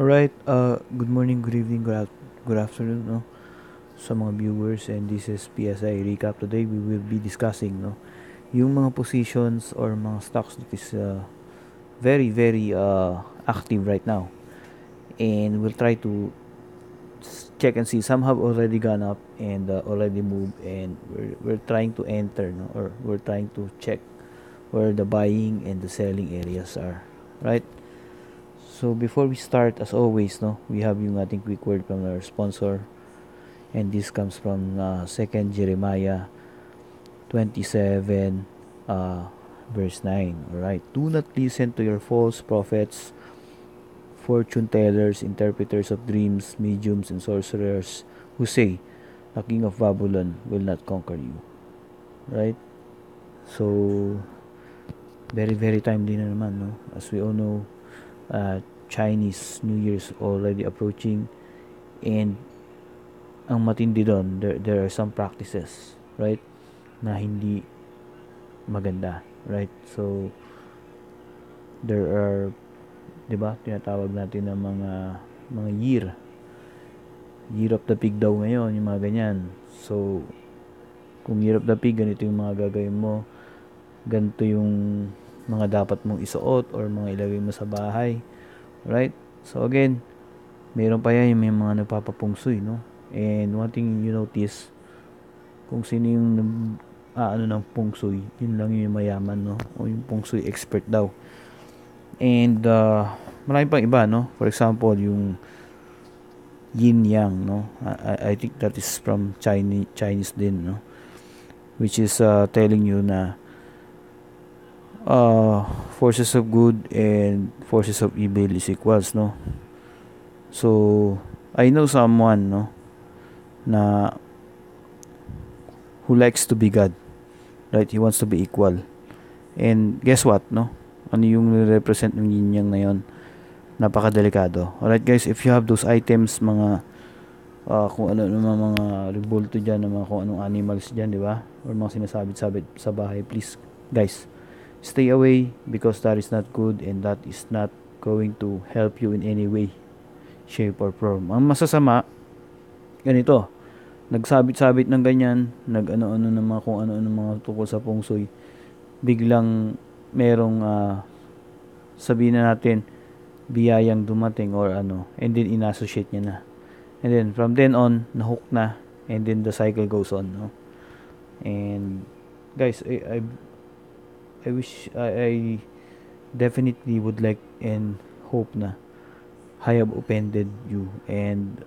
Alright, good morning, good evening, good afternoon, no, sa mga viewers, and this is PSI Recap. Today, we will be discussing, no, yung mga positions or mga stocks that is very, very active right now. And we'll try to check and see. Some have already gone up and already moved, and we're trying to enter, no, or we're trying to check where the buying and the selling areas are, right? So before we start, as always, no, we have yung ating quick word from our sponsor, and this comes from 2 Jeremiah 27, verse 9. Alright, do not listen to your false prophets, fortune tellers, interpreters of dreams, mediums, and sorcerers who say, the king of Babylon will not conquer you. Right? So, very, very timely na naman, no? As we all know, Chinese New Year's already approaching, and ang matindi doon, there are some practices, right, na hindi maganda, right? So, there are, di ba, tinatawag natin ng mga year of the pig daw ngayon, yung mga ganyan. So, kung year of the pig, ganito yung mga gagawin mo, ganito yung mga dapat mong isuot or mga ilagay mo sa bahay, right? So, again, mayroon pa yan yung may mga nagpapapungsoy, no? And one thing you notice, kung sino yung ano ng pungsoy, yun lang yung mayaman, no? O yung pungsoy expert daw. And marami pang iba, no? For example, yung yin yang, no? I think that is from Chinese din, no? Which is telling you na forces of good and forces of evil is equals, no? So I know someone, no, na who likes to be God, right? He wants to be equal. And guess what, no? Ano yung represent ng yin yang na yon? Napakadelikado. Alright guys, if you have those items, mga kung ano mga revolto dyan, mga kung anong animals dyan, di ba? Or mga sinasabit-sabit sa bahay, please guys, stay away, because that is not good and that is not going to help you in any way, shape or form. Ang masasama, ganito, nagsabit-sabit ng ganyan, nag-ano-ano ng mga kung ano-ano mga tungkol sa feng shui, biglang merong sabihin na natin biyayang dumating or ano, and then inassociate niya na, and then from then on nahook na, and then the cycle goes on, no? And guys, I wish, I definitely would like and hope na I have offended you, and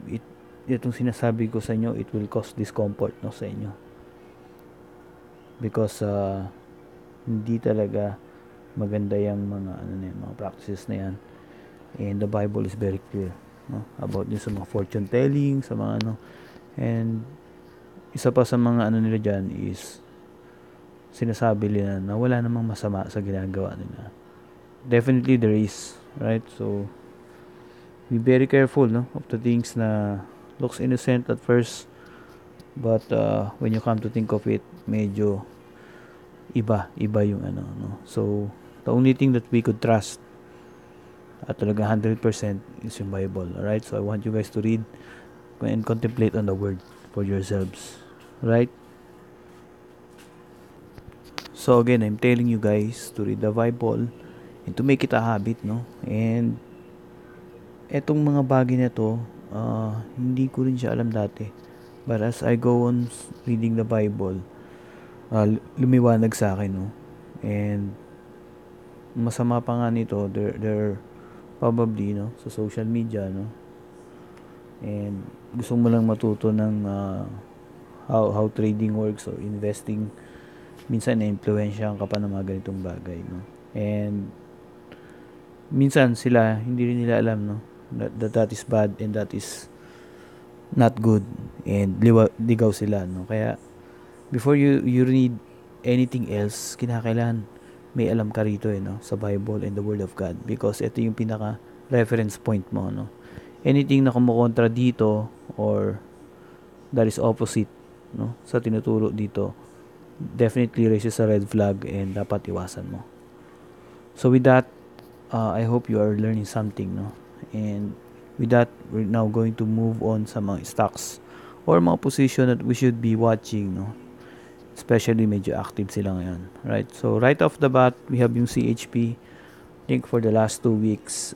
it itong sinasabi ko sa inyo, it will cause discomfort, no, sa inyo, because hindi talaga maganda yung mga ano na yan, mga practices na yan, and the Bible is very clear, no, about din sa mga fortune telling, sa mga ano. And isa pa sa mga ano nila dyan is sinasabi nila na wala namang masama sa ginagawa nila. Definitely there is, right? So be very careful, no, of the things na looks innocent at first, but when you come to think of it, medyo iba yung ano, no. So the only thing that we could trust at talaga 100% is yung Bible. Alright, so I want you guys to read and contemplate on the word for yourselves, right? So again, I'm telling you guys to read the Bible and to make it a habit, no. And etong mga bagay na to, hindi ko rin siya alam dati, but as I go on reading the Bible, lumiwanag sa akin, no. And masama pa nga nito, there probably, no, sa social media, no, and gusto mo lang matuto ng how trading works or investing, minsan na-influensyahan ka pa ng mga ganitong bagay, no. And minsan sila hindi rin nila alam, no, that is bad and that is not good, and ligaw sila, no. Kaya before you read anything else, kinakailangan may alam ka rito, no, sa Bible and the Word of God, because ito yung pinaka reference point mo, no. Anything na kumukontra dito or that is opposite, no, sa tinuturo dito, definitely raises a red flag and dapat iwasan mo. So with that, I hope you are learning something, no? And with that, we're now going to move on sa mga stocks or mga position that we should be watching, no? Especially medyo active sila ngayon, right? So right off the bat, we have yung CHP. I think for the last 2 weeks,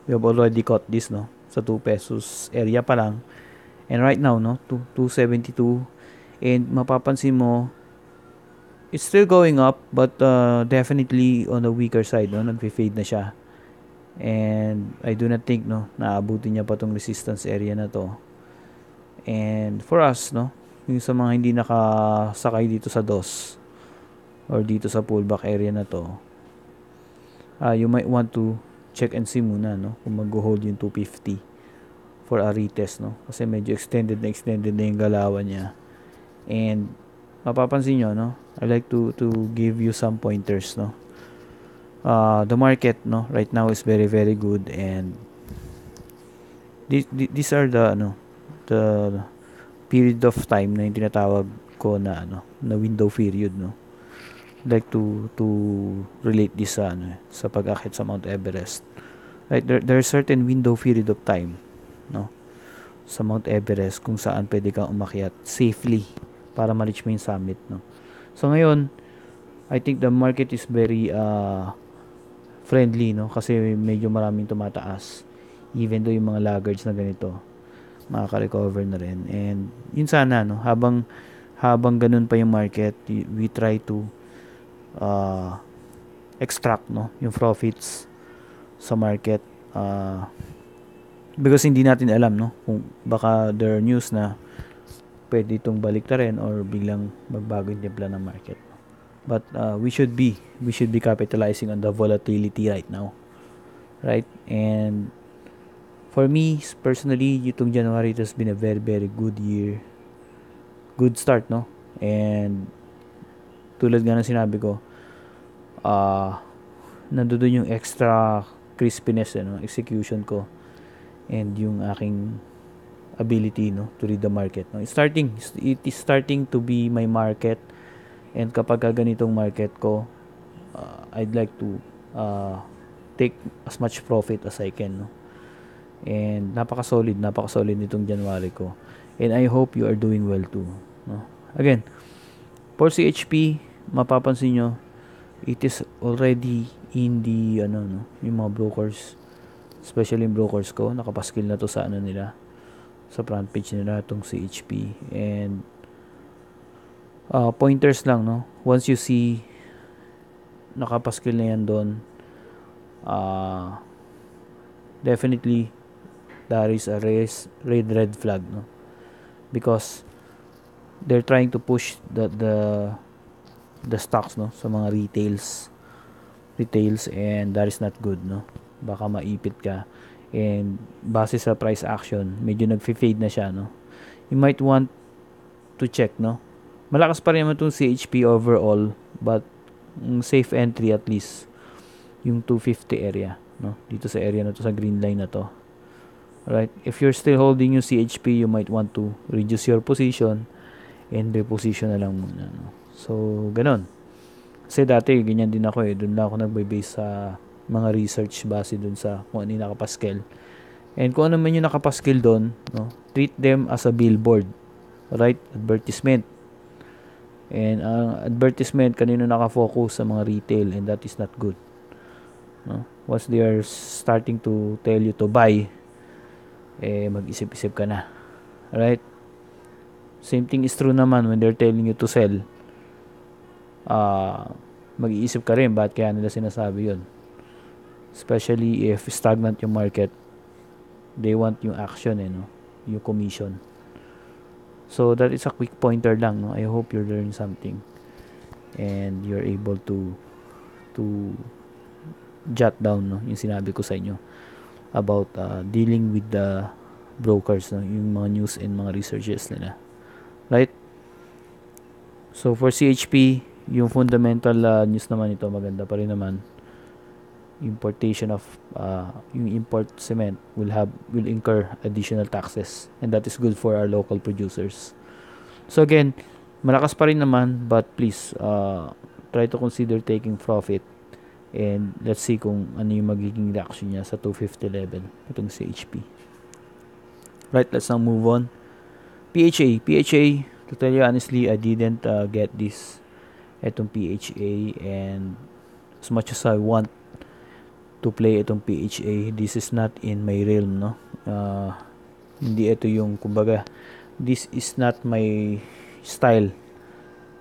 we have already caught this, no? Sa 2 pesos area pa lang. And right now, no, 272. And mapapansin mo, it's still going up, but definitely on the weaker side, no? Nagfe-fade na siya. And I do not think, no, naabutin niya pa tong resistance area na to. And for us, no, yung sa mga hindi nakasakay dito sa DOS or dito sa pullback area na to, you might want to check and see muna, no, kung mag-hold yung 250 for a retest, no, kasi medyo extended na yung galawan niya. And mapapansin nyo, no, I like to give you some pointers, no. The market, no, right now is very very good, and these are the period of time na yung tinatawag ko na na window period, no. Like to relate this sa pag-akyat sa Mount Everest. Right, there's certain window period of time, no, sa Mount Everest kung saan pwede kang umakyat safely para ma-reach mo yung summit, no. So ngayon, I think the market is very friendly, no, kasi medyo maraming tumataas, even though yung mga laggards na ganito makaka-recover na rin. And yun sana, no, habang ganun pa yung market, we try to extract, no, yung profits sa market, because hindi natin alam, no, kung baka there are news na pwede itong baliktarin or biglang magbago yung timpla ng market. But we should be capitalizing on the volatility right now, right? And for me personally, itong January, it has been a very very good year, good start, no. And tulad nga ng sinabi ko, nandoon yung extra crispiness, no, execution ko, and yung aking ability, no, to read the market, no. It is starting to be my market. And kapag ganitong market ko, I'd like to take as much profit as I can, no. And napaka-solid nitong January ko. And I hope you are doing well too, no. Again, for CHP, mapapansin nyo, it is already in the yung mga brokers, especially yung brokers ko, nakapaskil na to sa nila, sa front page nila itong CHP. And pointers lang, no, once you see nakapaskil na yan doon, definitely there is a red flag, no, because they're trying to push the stocks, no, sa mga retails, and that is not good, no. Baka maipit ka, and base sa price action medyo nagfe-fade na siya, no. You might want to check, no. Malakas pa rin naman itong CHP overall, but safe entry at least yung 250 area, no, dito sa area na to, sa green line na to. Alright, if you're still holding yung CHP, you might want to reduce your position and reposition na lang muna, no. So ganun, kasi dati ganyan din ako, doon lang ako nagbe-base sa mga research base doon sa kung ano yung nakapaskil, and kung ano man yung nakapaskil doon, no, treat them as a billboard, right, advertisement. And advertisement kanino nakafocus sa mga retail, and that is not good, no. Once they are starting to tell you to buy, mag-isip-isip ka na, right? Same thing is true naman when they're telling you to sell. Mag-iisip ka rin bakit kaya nila sinasabi yun, especially if stagnant yung market. They want yung action, no, yung commission. So that is a quick pointer lang, no. I hope you learn something and you're able to jot down, no, yung sinabi ko sa inyo about dealing with the brokers, no, yung mga news and mga researches nila, right? So for CHP, yung fundamental news naman ito, maganda pa rin naman. Importation of yung import cement will incur additional taxes, and that is good for our local producers. So again, malakas pa rin naman, but please try to consider taking profit And let's see kung ano yung magiging reaction niya sa 250 level, itong CHP. Right, let's now move on. PHA, to tell you honestly, I didn't get this, itong PHA, and as much as I want to play itong PHA, this is not in my realm, no? Hindi ito yung, kumbaga, this is not my style,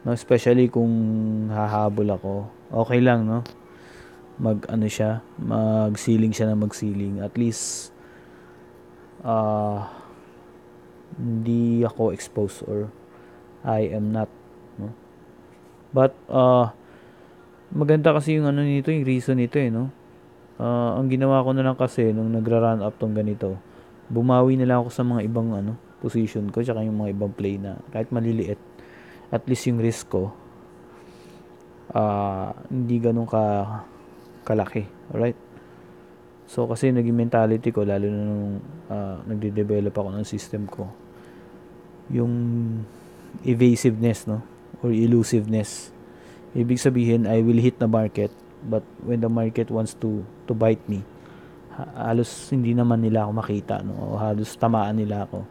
no? Especially kung hahabol ako, okay lang, no? Magsiling siya na magsiling. At least, hindi ako exposed, or I am not, no? But, maganda kasi yung ano nito, yung reason nito, no? Ang ginawa ko na lang kasi, nung nagra-run up tong ganito, bumawi na lang ako sa mga ibang, position ko, tsaka yung mga ibang play na, kahit maliliit, at least yung risk ko, hindi ganun kalaki. Alright? So, kasi naging mentality ko, lalo na nung nagde-develop ako ng system ko, yung evasiveness, no? Or elusiveness. Ibig sabihin, I will hit the market, but when the market wants to bite me, halos hindi naman nila ako makita, no? O halos tamaan nila ako.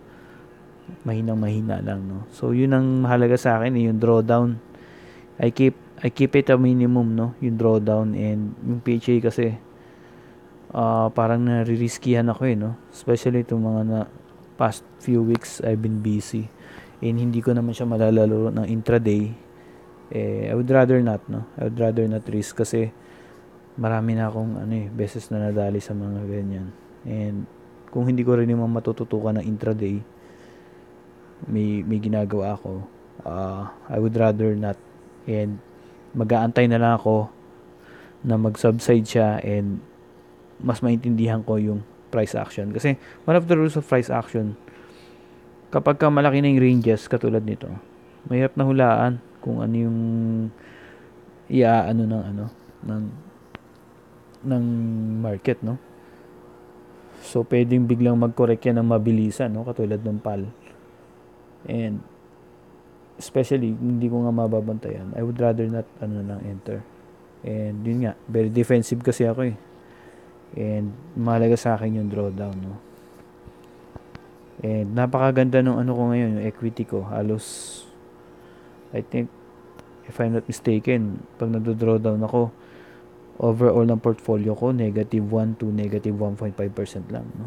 Mahina lang, no? So, yun ang mahalaga sa akin, yung drawdown. I keep it a minimum, no? Yung drawdown, and yung PHA kasi parang naririskihan ako, no? Especially itong mga past few weeks I've been busy, and hindi ko naman siya malalaro ng intraday. I would rather not, no? I would rather not risk kasi marami na akong beses na nadali sa mga ganyan. And kung hindi ko rin naman matututukan ng intraday, may ginagawa ako, I would rather not, and mag-aantay na lang ako na mag-subside siya, and mas maintindihan ko yung price action. Kasi one of the rules of price action, kapag ka malaki na yung ranges katulad nito, mahirap na hulaan kung ano yung ng market, no? So pwedeng biglang mag-correct yan ng mabilisan, no? Katulad ng PAL. And especially hindi ko nga mababantayan, I would rather not enter. And yun nga, very defensive kasi ako, and mahalaga sa akin yung drawdown, no? And napakaganda nung ko ngayon, yung equity ko, halos I think, if I'm not mistaken, pag nagdo-drawdown ako, overall ng portfolio ko, -1 to -1.5% lang, no?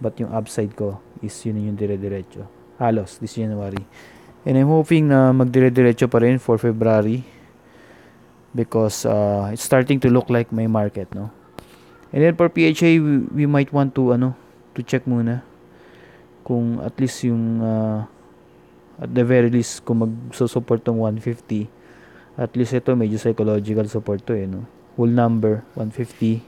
But yung upside ko is yun yung dire-diretso. Halos this January. And I'm hoping na magdire-diretso pa rin for February, because it's starting to look like may market, no? And then for PHA, we might want to to check muna kung at least yung at the very least kung magsusupport tong 150, at least ito medyo psychological support to, no? Whole number 150,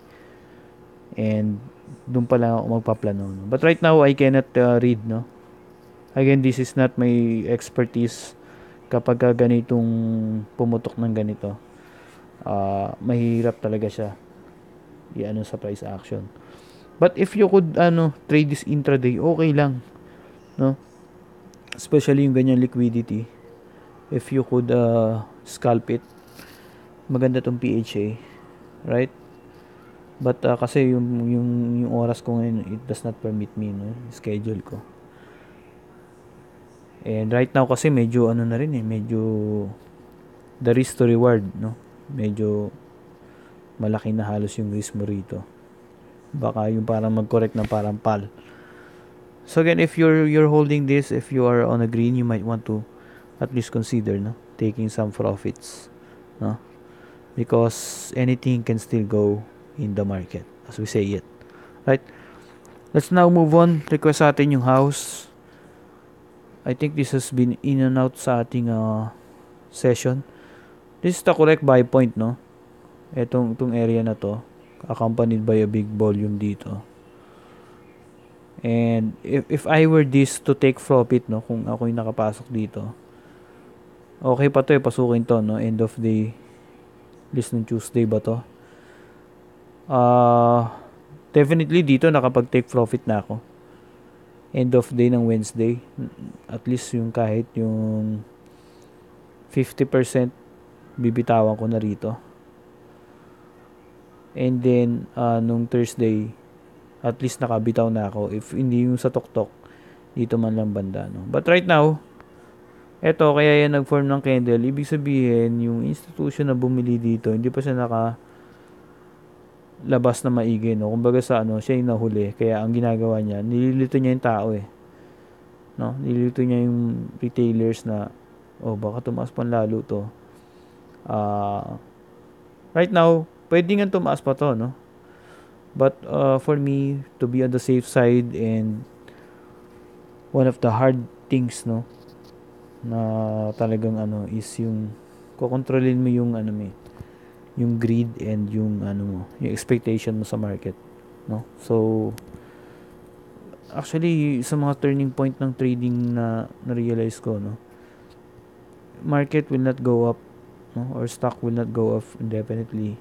and doon pa lang ako magpaplano, no? But right now I cannot read, no? Again, this is not my expertise. Kapag ganitong pumutok ng ganito, mahirap talaga siya sa price action. But if you could trade this intraday, okay lang, no? Especially yung ganyan liquidity, if you could scalp it, maganda tong PHA, right? But kasi yung oras ko ngayon, it does not permit me, no? Schedule ko. And right now kasi medyo na rin, medyo the risk to reward, no? Medyo malaki na halos yung risk mo rito. Baka yung parang mag-correct na parang PAL. So again, if you're holding this, if you are on a green, you might want to at least consider, no, taking some profits, no? Because anything can still go in the market, as we say it. Right? Let's now move on. Request sa atin yung house. I think this has been in and out sa ating session. This is the correct buy point, no? Itong area na to, accompanied by a big volume dito. And if I were this to take profit, no, kung ako yung nakapasok dito, okay pa to, pasukin to, no? End of day, list ng Tuesday ba to? Definitely dito nakapag-take profit na ako. End of day ng Wednesday, at least yung kahit yung 50% bibitawan ko na rito. And then, nung Thursday, at least nakabitaw na ako. If hindi yung sa tuktok, dito man lang banda, no? But right now, eto, kaya yan nag-form ng candle. Ibig sabihin, yung institution na bumili dito, hindi pa siya nakalabas na maigi, no? Kumbaga sa ano, siya yung nahuli. Kaya ang ginagawa niya, nililito niya yung tao eh. No? Nililito niya yung retailers na, oh, baka tumaas pa lalo to. Right now, pwede nga tumaas pa to, no? But for me, to be on the safe side, and one of the hard things, no, na talagang ano is yung kokontrolin mo yung ano mo, yung greed and yung ano mo, yung expectation mo sa market, no? So actually sa mga turning point ng trading na na-realize ko, no, market will not go up, no, or stock will not go up indefinitely.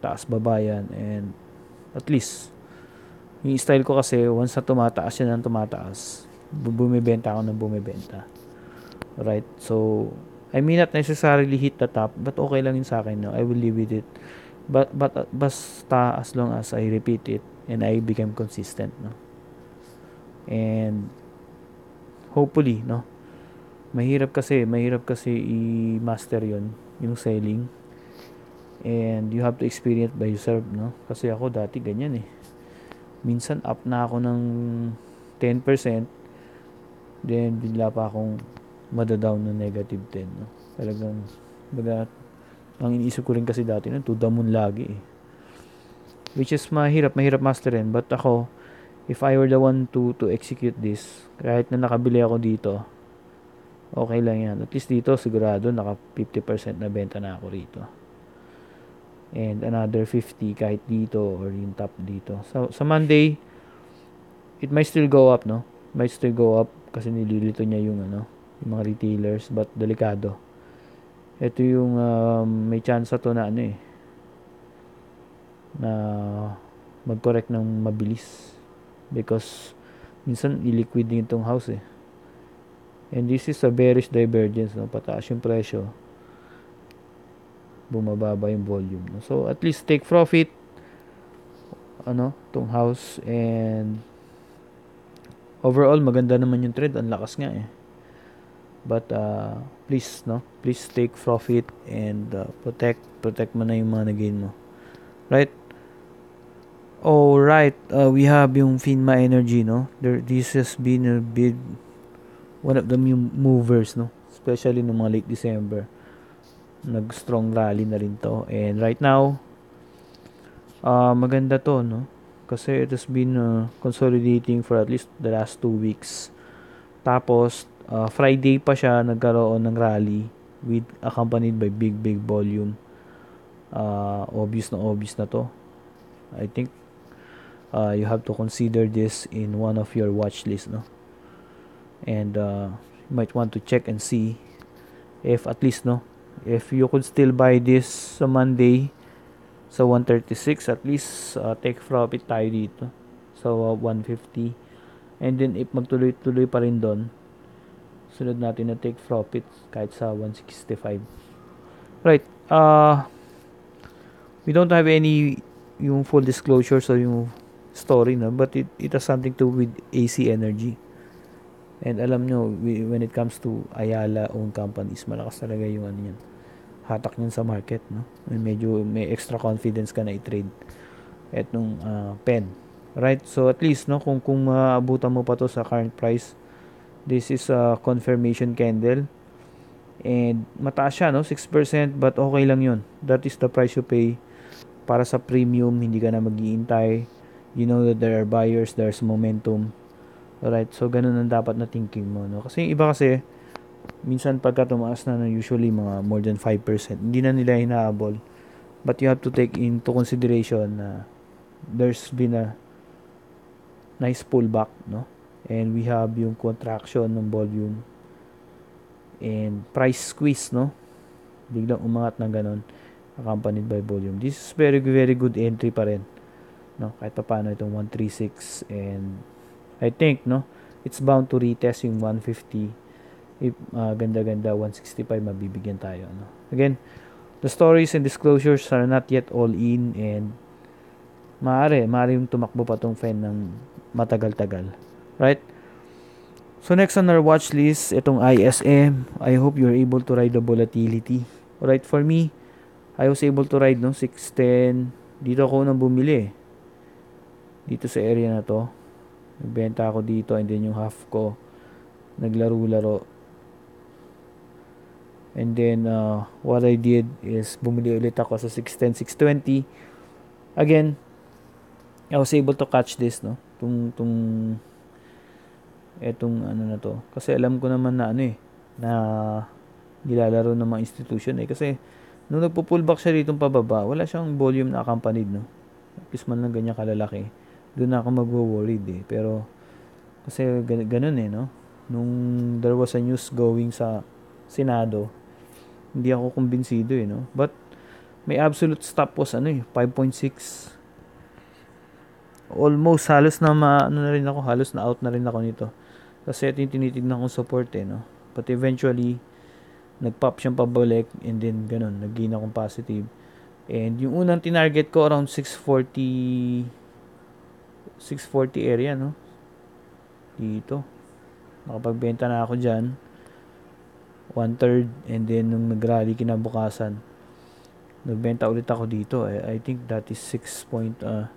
Taas baba yan, and at least yung style ko kasi once na tumataas yan ng tumataas, bumibenta ako ng bumibenta. Right? So, I may not necessarily hit the top, but okay lang yun sa akin, no? I will live with it. But basta as long as I repeat it and I become consistent, no? And hopefully, no? Mahirap kasi i-master yon, yung selling. And you have to experience by yourself, no? Kasi ako dati ganyan eh. Minsan up na ako ng 10%, then bigla pa akong madadown na negative 10, no? Talagang, baga, ang iniisip ko rin kasi dati to the moon lagi eh. Which is mahirap masterin. But ako, if I were the one to execute this, kahit na nakabili ako dito, okay lang yan. At least dito, sigurado, naka 50% na benta na ako rito. And another 50 kahit dito or yung top dito. So, sa Monday, it might still go up, no? Might still go up kasi nililito niya yung ano, yung mga retailers, but delikado. Ito yung may chance to na ano eh, na mag-correct ng mabilis because minsan illiquid din itong house eh. And this is a bearish divergence, no? Pataas yung presyo, bumababa yung volume, no? So at least take profit ano tong house, and overall maganda naman yung trade, ang lakas nga eh. But please, no, please take profit and protect mo na yung mga na-gain mo. Right? Oh, right. We have yung FINMA Energy, no? This has been a big, one of the movers, no? Especially no mga late December. Nag-strong rally na rin to. And right now, maganda to, no? Kasi it has been consolidating for at least the last 2 weeks. Tapos, Friday pa siya nagkaroon ng rally with accompanied by big volume. Obvious na to. I think you have to consider this in one of your watch list, no? And you might want to check and see if at least, no, if you could still buy this sa Monday sa 136, at least take profit tayo dito sa 150. And then if magtuloy-tuloy pa rin doon, sunod natin na take profit kahit sa 165. Right. We don't have any yung full disclosure so yung story, no, but it has something to with AC Energy. And alam nyo, when it comes to Ayala owned companies, malakas talaga yung ano yan, hatak niyan sa market, no? Medyo may extra confidence ka na i-trade etong pen. Right? So at least, no, kung maabutan mo pa to sa current price, this is a confirmation candle. And mataas siya, no? 6%, but okay lang yun. That is the price you pay para sa premium. Hindi ka na mag-iintay. You know that there are buyers, there's momentum. Alright, so ganun ang dapat na thinking mo, no? Kasi yung iba kasi, minsan pagka tumaas na usually mga more than 5%, hindi na nila hinahabol. But you have to take into consideration na there's been a nice pullback, no? And we have yung contraction ng volume and price squeeze, no? Biglang umangat ng ganon, accompanied by volume. This is very good entry pa rin, no? Kahit pa paano itong 136, and I think, no, it's bound to retest yung 150. If ganda-ganda 165, mabibigyan tayo, no? Again, The stories and disclosures are not yet all in, and maaari yung tumakbo pa tong Fen ng matagal-tagal. Right? So next on our watch list, itong ISM. I hope you're able to ride the volatility. Alright, for me, I was able to ride 610. Dito ako nang bumili. Dito sa area na to. Nagbenta ako dito, and then yung half ko naglaro-laro. And then what I did is bumili ulit ako sa 610, 620. Again, I was able to catch this, etong na to. Kasi alam ko naman na na nilalaro ng mga institution kasi nung nagpo-pullback siya ditong pababa, wala siyang volume na accompanied, At least man lang ganyan kalalaki. Doon na ako magwo-worried Pero kasi ganun Nung there was a news going sa Senado, hindi ako kumbinsido But may absolute stop loss 5.6. Almost halos na na rin ako, halos na out na rin ako nito. Kasi ito yung tinitignan kong support But eventually, nag-pop siyang pabalik, and then ganun, nag-gain akong positive. And yung unang tinarget ko around 640 area, Dito. Nakapagbenta na ako dyan. 1/3, and then nung nag-rally kinabukasan, nagbenta ulit ako dito. I think that is 6.90.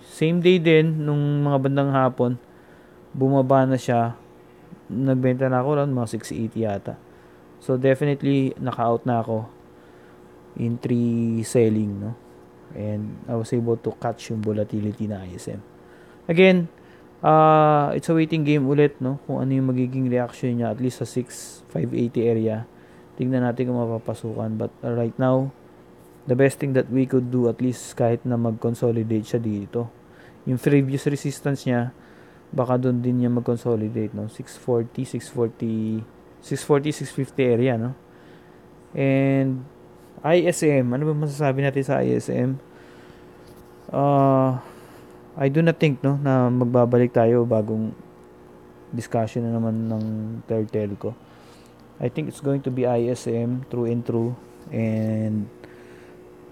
Same day din, nung mga bandang hapon, bumaba na siya. Nagbenta na ako around mga 680 yata. So definitely naka-out na ako in 3 selling, And I was able to catch yung volatility na ISM. Again, it's a waiting game ulit, Kung ano yung magiging reaction niya at least sa 580 area. Tingnan natin kung mapapasukan. But right now, the best thing that we could do, at least kahit na mag-consolidate siya dito. Yung previous resistance niya, baka doon din niya mag-consolidate, 640, 650 area, And ISM, ano ba masasabi natin sa ISM? I do not think, na magbabalik tayo bagong discussion na naman ng third telco. I think it's going to be ISM through and through, and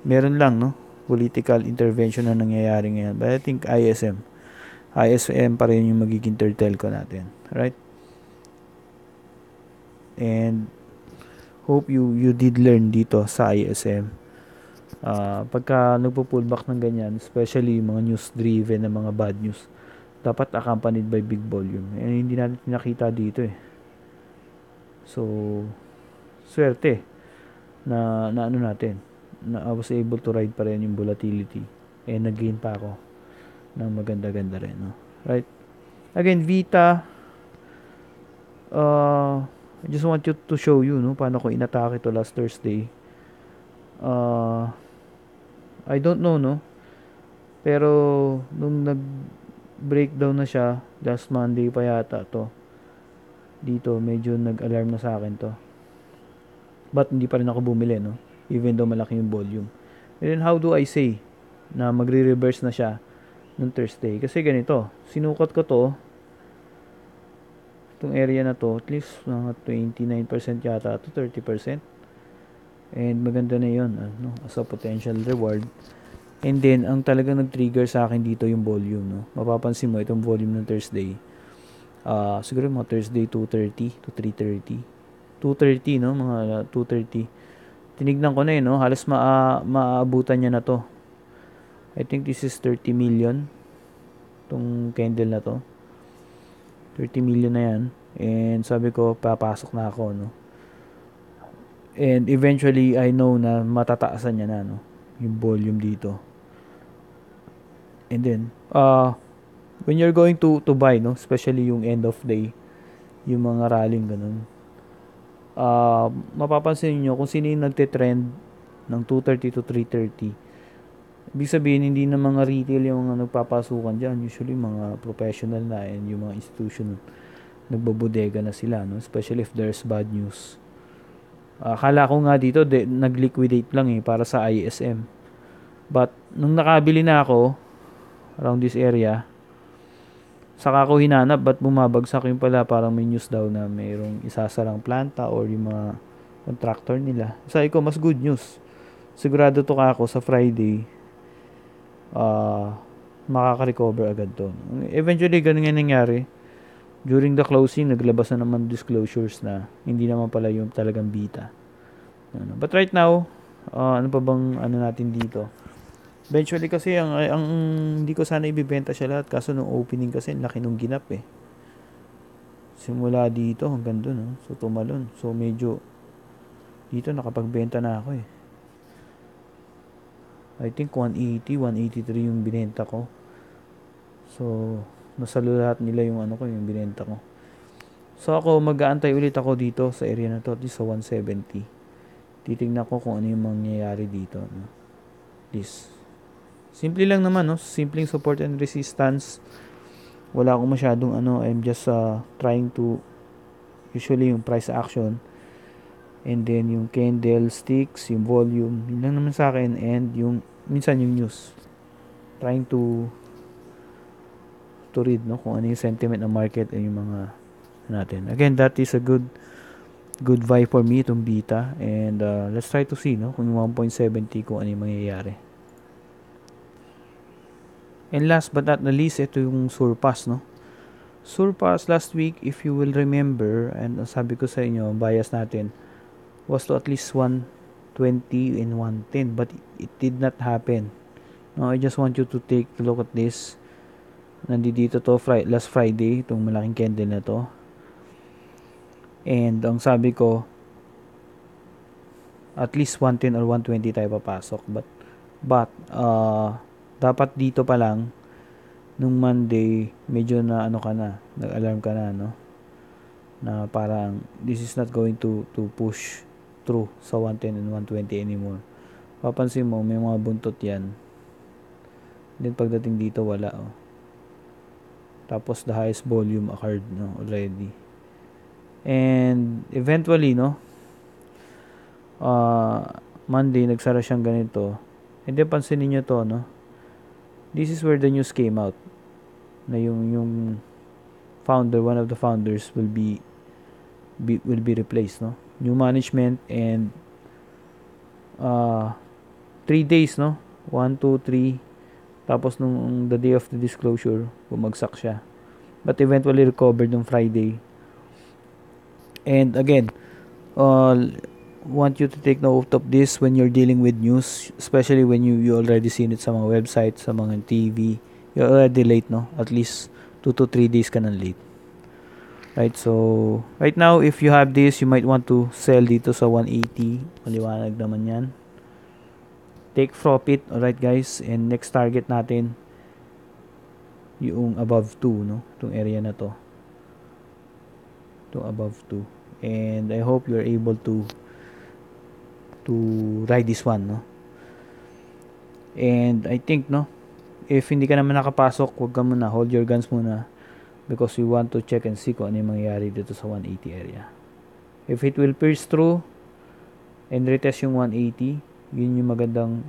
meron lang, political intervention na nangyayari ngayon. But I think ISM pa rin yung magiging third telco natin. Right? And hope you did learn dito sa ISM. Pagka nagpo-pullback ng ganyan, especially mga news-driven na mga bad news, dapat accompanied by big volume. And hindi natin nakita dito So, swerte na natin. Na I was able to ride pa rin yung volatility. And nag-gain pa ako ng maganda-ganda rin, Right? Again, Vita, I just want you to show you, paano ko inatake to last Thursday. I don't know, pero nung nag-breakdown na siya, last Monday pa yata to, dito, medyo nag-alarm na sa akin to. But hindi pa rin ako bumili, even though malaki yung volume. And then, how do I say na magre-reverse na siya nung Thursday? Kasi ganito, sinukat ko to, itong area na to, at least mga 29% yata to 30%. And maganda na yun, as a potential reward. And then, ang talagang nag-trigger sa akin dito yung volume, Mapapansin mo, itong volume ng Thursday. Siguro mga Thursday 2:30 to 3:30. 2:30, mga 2:30. Tinignan ko na halos maaabutan niya na to. I think this is 30 million. Tong candle na to. 30 million na yan. And sabi ko, papasok na ako, And eventually, I know na matataasan niya na, yung volume dito. And then, when you're going to buy, especially yung end of day, yung mga rallying ganun, mapapansin niyo kung sino yung nagte-trend ng 2:30 to 3:30. Ibig sabihin, hindi na mga retail yung mga nagpapasukan dyan. Usually, mga professional na and yung mga institution nagbabodega na sila, especially if there's bad news. Akala ko nga dito, nag-liquidate lang para sa ISM. But, nung nakabili na ako, around this area, saka ko hinanap, ba't bumabagsak yung pala, parang may news daw na mayroong isasarang planta or yung mga contractor nila. Sabi ko, mas good news. Sigurado to ka ako sa Friday, makaka-recover agad to. Eventually, ganun nga nangyari. During the closing, naglabas na naman disclosures na hindi naman pala yung talagang beta. But right now, ano pa bang ano natin dito? Eventually kasi ang hindi ko sana ibibenta siya lahat kaso nung opening kasi laki nung ginap eh. Simula dito hanggang dun, no? So tumalon. So medyo dito nakapagbenta na ako eh. I think 180, 183 yung binenta ko. So nasalo lahat nila yung ano ko, yung binenta ko. So ako mag-aantay ulit ako dito sa area na to, at least sa 170. Titingnan ko kung ano yung mangyayari dito, no? This. Simple lang naman, no? Simpleng support and resistance. Wala akong masyadong ano, I'm just trying to usually yung price action and then yung candlesticks, yung volume, yun lang naman sa akin, and yung minsan yung news. Trying to read, no, kung ano yung sentiment ng market and yung mga natin. Again, that is a good vibe for me itong beta, and let's try to see, no, kung yung 1.70 kung ano yung mangyayari. And last but not the least, ito yung Surpass, no? Surpass last week, if you will remember, and sabi ko sa inyo, bias natin was to at least 120 and 110, but it did not happen. No, I just want you to take a look at this. Nandito to last Friday, itong malaking candle na to. And ang sabi ko, at least 110 or 120 tayo papasok. But dapat dito pa lang nung Monday medyo na ano ka na, nag-alarm ka na, no, na parang this is not going to push through sa 110 and 120 anymore. Papansin mo may mga buntot yan, then pagdating dito wala, oh. Tapos the highest volume occurred, no, already, and eventually, no, Monday nagsara siyang ganito, and then pansinin nyo to, no. This is where the news came out na yung founder, one of the founders will be replaced, no. New management, and 3 days, no. 1, 2, 3. Tapos nung the day of the disclosure, bumagsak siya. But eventually recovered on Friday. And again, want you to take note of this when you're dealing with news, especially when you already seen it sa mga websites, sa mga TV. You're already late, no? At least 2 to 3 days ka na late. Right, so right now if you have this, you might want to sell dito sa 180. Maliwanag naman yan. Take profit, alright guys, and next target natin yung above 2, no? Itong area na to. Itong above 2. And I hope you're able to ride this one, no? And I think, no, if hindi ka naman nakapasok, huwag ka muna, hold your guns muna, because we want to check and see kung ano yung mangyayari dito sa 180 area. If it will pierce through and retest yung 180, yun yung magandang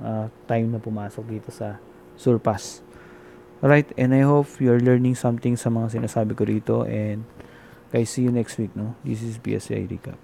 time na pumasok dito sa Surpass. Alright, and I hope you're learning something sa mga sinasabi ko rito, and guys, see you next week, no? This is BSI Recap.